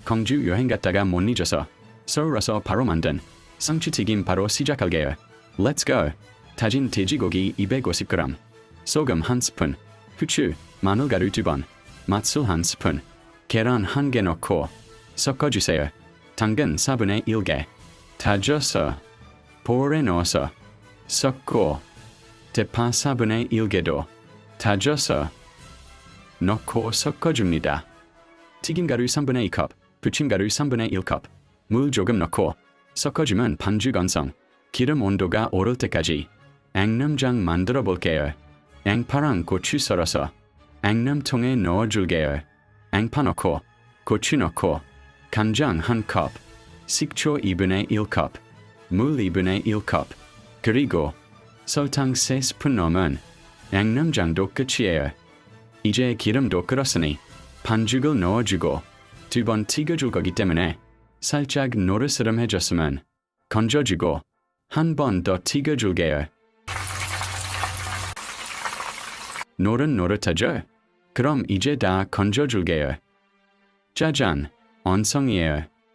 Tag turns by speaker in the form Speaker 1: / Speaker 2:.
Speaker 1: 광주 여행 갔다가 못 잊어서 서울 와서 바로 만든 상추튀김 바로 시작할게요. Let's go! 다진 돼지고기 250g, 소금 1스푼, 후추, 마늘가루 2번, 맛술 1스푼, 계란 1개 넣고 섞어주세요. 당근 4분의 1개, 다져서 볼에 넣어서 섞고 대파 4분의 1개도 다져서 넣고 섞어줍니다. 튀김가루 3분의 2컵, 부침가루 3분의 1컵, 물 조금 넣고 섞어주면 반죽 완성. 기름 온도가 오를 때까지 양념장 만들어 볼게요. 양파랑 고추 썰어서 양념통에 넣어줄게요. 양파 넣고 고추 넣고 간장 1컵, 식초 2분의 1컵, 물 2분의 1컵, 그리고 설탕 3스푼 넣으면 양념장도 끝이에요. 이제 기름도 끓었으니 반죽을 넣어주고 2번 튀겨줄 거기 때문에 살짝 노르스름해졌으면 건져주고 한 번 더 튀겨줄게요. 노릇해질? 그럼 이제 다 건져줄게요. 짜잔! 완성이에요.